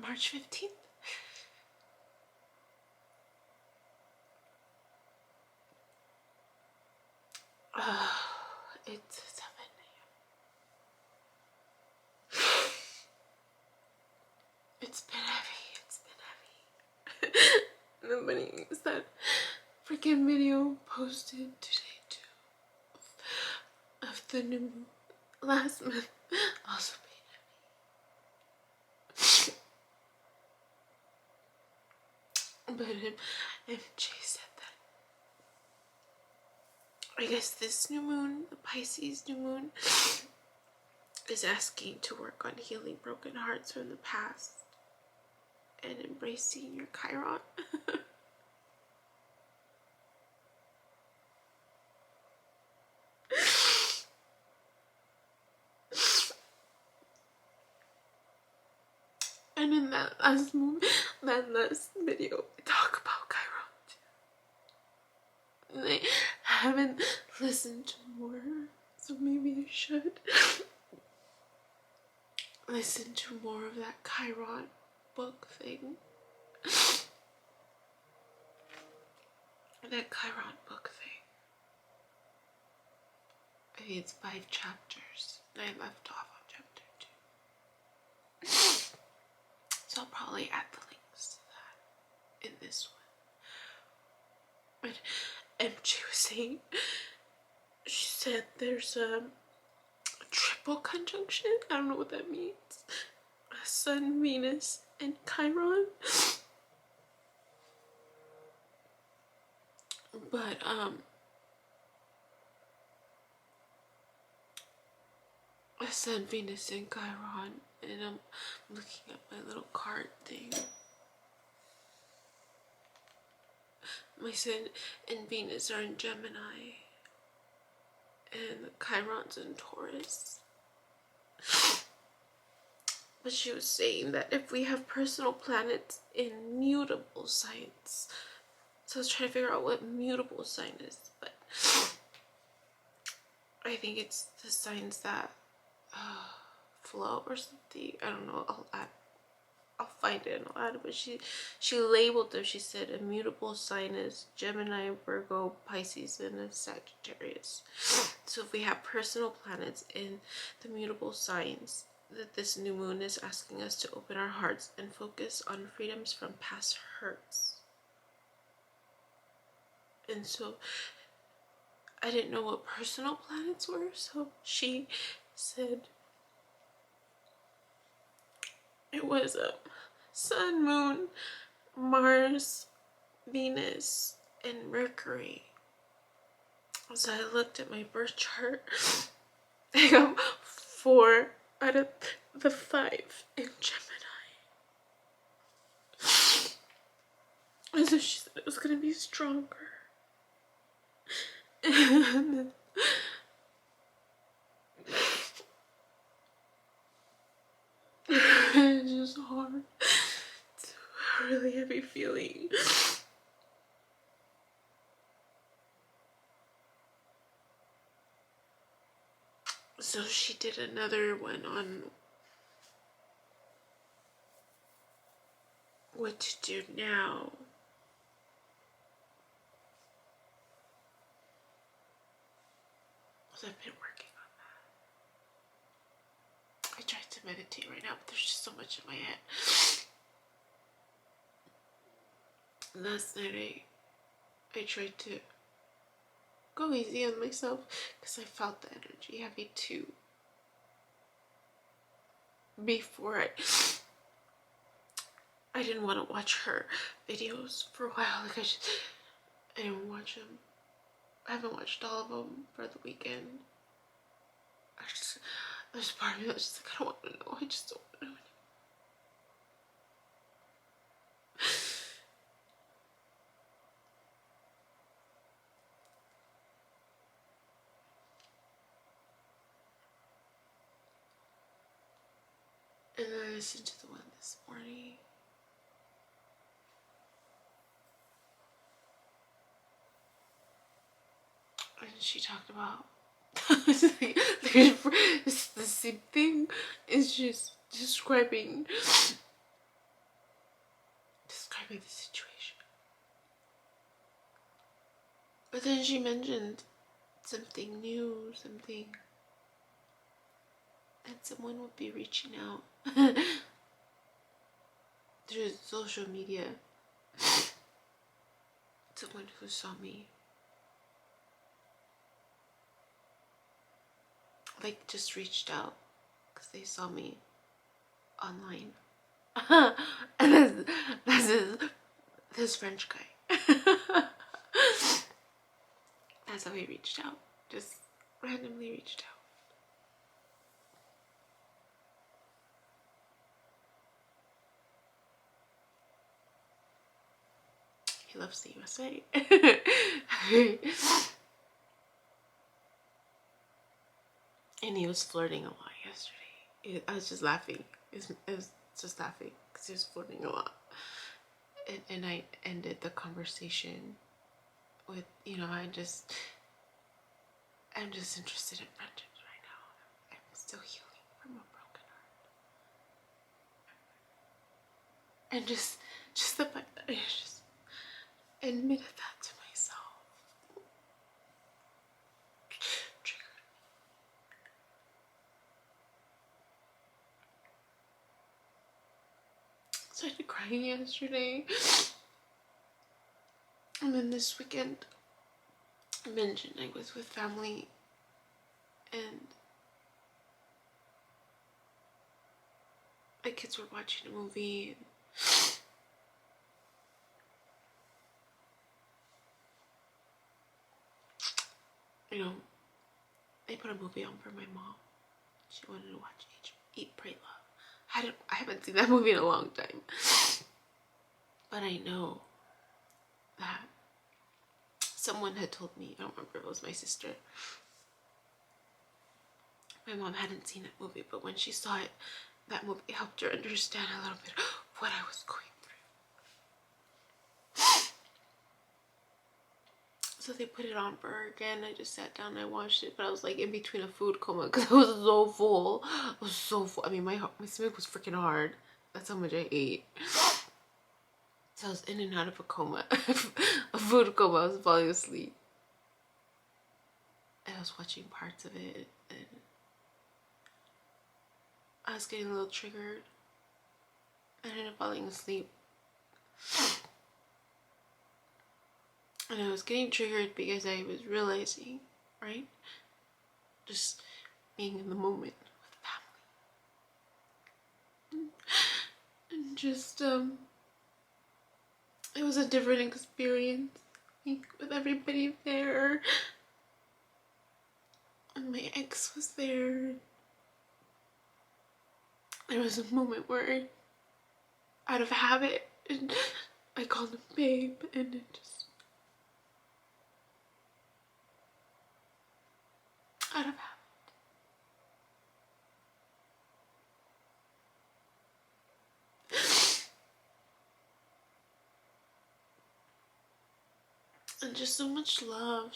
March 15th. It's 7 a.m. It's been heavy. Nobody is that freaking video posted today too of the new moon last month also being heavy. But MJ said that I guess this new moon, the Pisces new moon, is asking to work on healing broken hearts from the past and embracing your Chiron. And in that last video, I talk about Chiron too. And I haven't listened to more, so maybe I should listen to more of that Chiron book thing. That Chiron book thing. I think it's 5 chapters. I left off on chapter 2. So I'll probably add the links to that in this one. But MJ was saying, she said there's a triple conjunction. I don't know what that means. Sun, Venus, and Chiron. But Sun, Venus, and Chiron, and I'm looking at my little card thing. My Sun and Venus are in Gemini, and Chiron's in Taurus. But she was saying that if we have personal planets in mutable signs, so I was trying to figure out what mutable sign is, but I think it's the signs that flow or something. I don't know. I'll find it and I'll add it. But she labeled them. She said a mutable sign is Gemini, Virgo, Pisces, and a Sagittarius. So if we have personal planets in the mutable signs, that this new moon is asking us to open our hearts and focus on freedoms from past hurts. And so I didn't know what personal planets were, so she said it was a Sun, Moon, Mars, Venus, and Mercury. So I looked at my birth chart. I got 4 out of the 5 in Gemini. And so she said it was gonna be stronger. And then it's just hard. It's a really heavy feeling. So she did another one on what to do now. So I've been working on that. I tried to meditate right now, but there's just so much in my head. Last night I tried to go easy on myself because I felt the energy heavy too. Before I didn't want to watch her videos for a while. Like I didn't watch them. I haven't watched all of them for the weekend. There's part of me that's just like, I don't want to know. I just don't want to know anymore. And then I listened to the one this morning. And she talked about it's the same thing. It's just describing describing the situation. But then she mentioned something new, something that someone would be reaching out through social media. Someone who saw me, like, just reached out because they saw me online. And this French guy. That's how he reached out. Just randomly reached out. He loves the USA. And he was flirting a lot yesterday. I was just laughing. It was just laughing because he was flirting a lot. And I ended the conversation with, you know, I'm just interested in friendships right now. I'm still healing from a broken heart. And just the fact that I just admitted that to myself triggered me. So I started crying yesterday. And then this weekend, I mentioned I was with family, and my kids were watching a movie. You know, they put a movie on for my mom. She wanted to watch Eat, Pray, Love. I haven't seen that movie in a long time. But I know that someone had told me, I don't remember if it was my sister. My mom hadn't seen that movie, but when she saw it, that movie helped her understand a little bit of what I was going through. So they put it on for her again. I just sat down and I watched it, but I was like in between a food coma because I was so full. I was so full. I mean, my stomach was freaking hard. That's how much I ate. So I was in and out of a coma, a food coma. I was falling asleep. I was watching parts of it, and I was getting a little triggered. I ended up falling asleep. And I was getting triggered because I was realizing, right? Just being in the moment with family. And just, it was a different experience with everybody there. And my ex was there. There was a moment where, out of habit, and I called him babe, and it just, out of habit. And just so much love,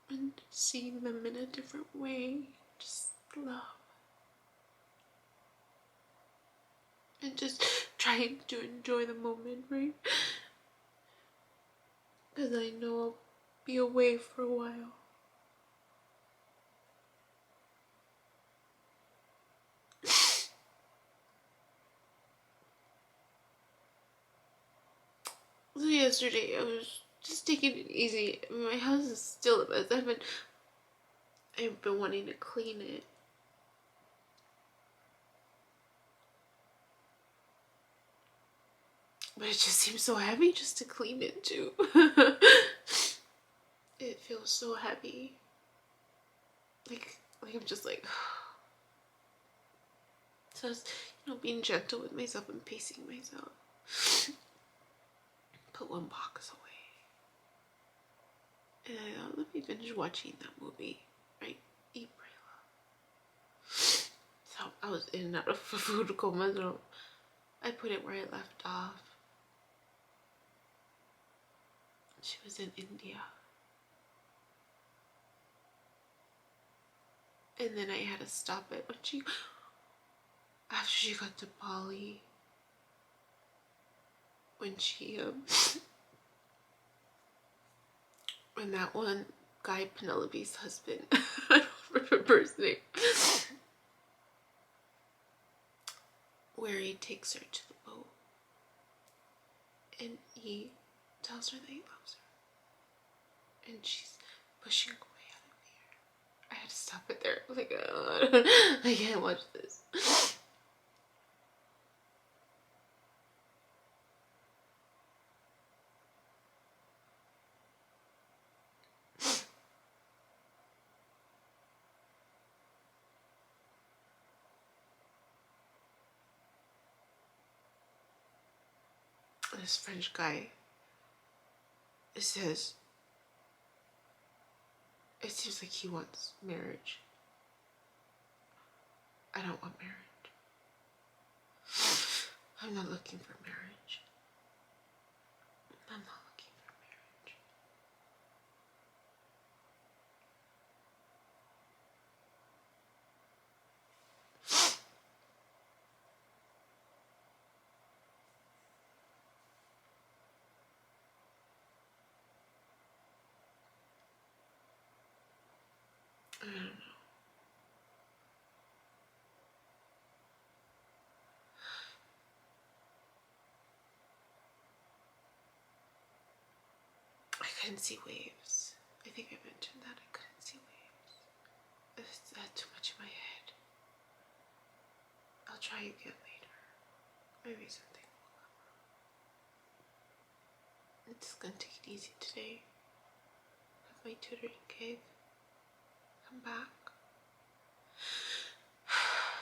and seeing them in a different way, just love. And just trying to enjoy the moment, right? Because I know I'll be away for a while. So yesterday I was just taking it easy. I mean, my house is still a mess. I've been wanting to clean it. But it just seems so heavy just to clean it too. It feels so heavy. Like I'm just like so I was, you know, being gentle with myself and pacing myself. Put one box away. And I thought, let me finish watching that movie, right? Eat, Pray, Love. So I was in and out of food coma, so I put it where I left off. She was in India. And then I had to stop it when after she got to Bali. when she when that one guy, Penelope's husband, I don't remember his name, where he takes her to the boat and he tells her that he loves her, and she's pushing away out of fear. I had to stop it there. I was like, oh, I can't watch this. This French guy, it says, it seems like he wants marriage. I don't want marriage. I'm not looking for marriage. I'm not looking for marriage. I don't know. I couldn't see waves. I think I mentioned that I couldn't see waves. It's too much in my head. I'll try again later. Maybe something will come up. I'm just gonna take it easy today. Have my tutoring gig. Come back.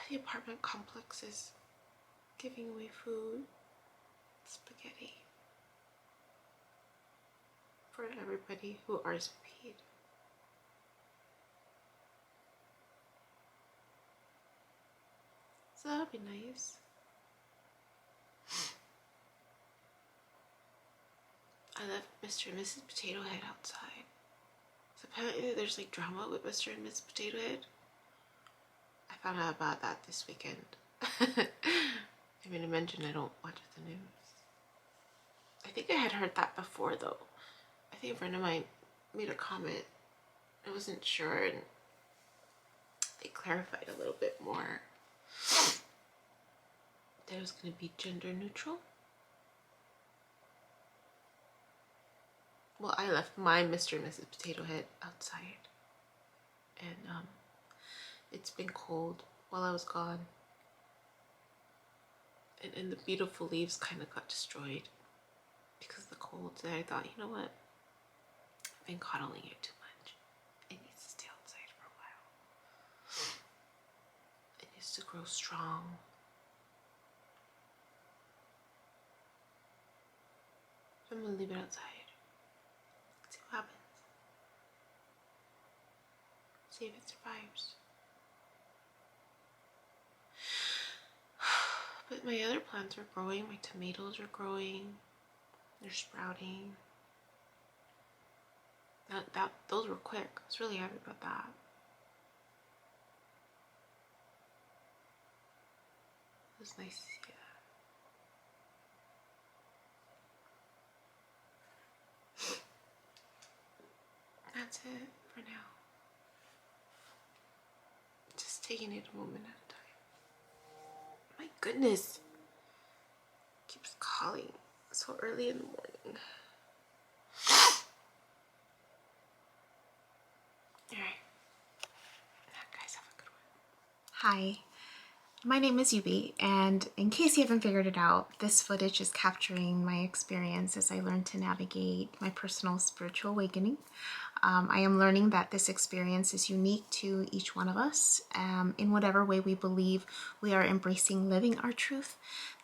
The apartment complex is giving away food, spaghetti, for everybody who RSVP'd. So that'll be nice. I left Mr. and Mrs. Potato Head outside. So apparently there's like drama with Mr. and Mrs. Potato Head. I found out about that this weekend. I mean, I mentioned I don't watch the news. I think I had heard that before though. I think a friend of mine made a comment. I wasn't sure, and they clarified a little bit more. That it was going to be gender neutral. Well, I left my Mr. and Mrs. Potato Head outside, and it's been cold while I was gone, and the beautiful leaves kind of got destroyed because of the cold. And I thought, you know what, I've been coddling it too much. It needs to stay outside for a while. It needs to grow strong. So I'm gonna leave it outside. See what happens. See if it survives. But my other plants are growing. My tomatoes are growing. They're sprouting. Those were quick. I was really happy about that. It was nice to see that. That's it for now. Just taking it a moment at a time. My goodness. Keeps calling so early in the morning. Alright. Guys, have a good one. Hi, my name is Yubi, and in case you haven't figured it out, this footage is capturing my experience as I learn to navigate my personal spiritual awakening. I am learning that this experience is unique to each one of us in whatever way we believe we are embracing living our truth.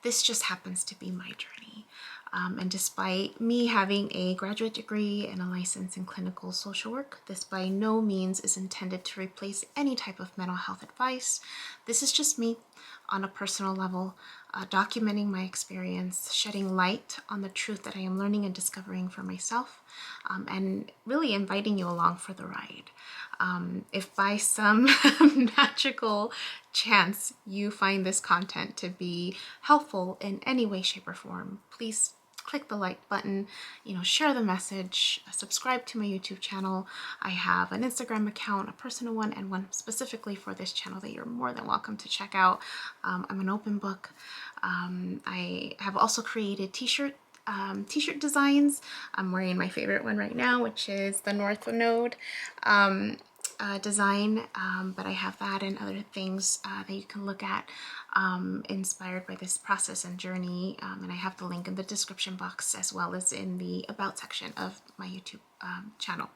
This just happens to be my journey. And despite me having a graduate degree and a license in clinical social work, this by no means is intended to replace any type of mental health advice. This is just me on a personal level, documenting my experience, shedding light on the truth that I am learning and discovering for myself, and really inviting you along for the ride. If by some magical chance you find this content to be helpful in any way, shape, or form, please click the like button, share the message, subscribe to my YouTube channel. I have an Instagram account, a personal one, and one specifically for this channel that you're more than welcome to check out. I'm an open book. I have also created t-shirt designs. I'm wearing my favorite one right now, which is the North Node design, but I have that and other things that you can look at inspired by this process and journey, and I have the link in the description box as well as in the about section of my YouTube channel.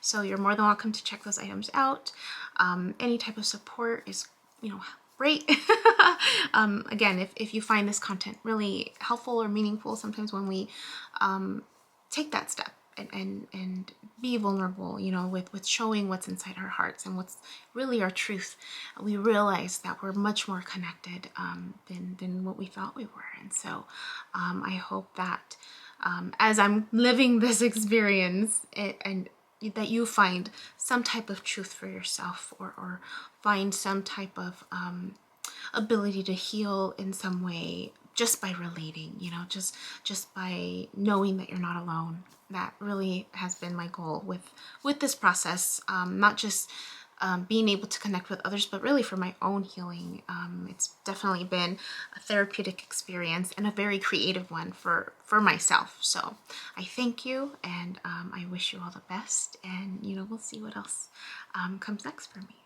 So you're more than welcome to check those items out. Any type of support is, great. Again, if you find this content really helpful or meaningful, sometimes when we take that step and be vulnerable, with showing what's inside our hearts and what's really our truth, we realize that we're much more connected than what we thought we were. And so I hope that as I'm living this experience, and that you find some type of truth for yourself, or find some type of ability to heal in some way just by relating, just by knowing that you're not alone. That really has been my goal with this process, not just being able to connect with others, but really for my own healing. It's definitely been a therapeutic experience and a very creative one for myself. So I thank you, and I wish you all the best, and we'll see what else comes next for me.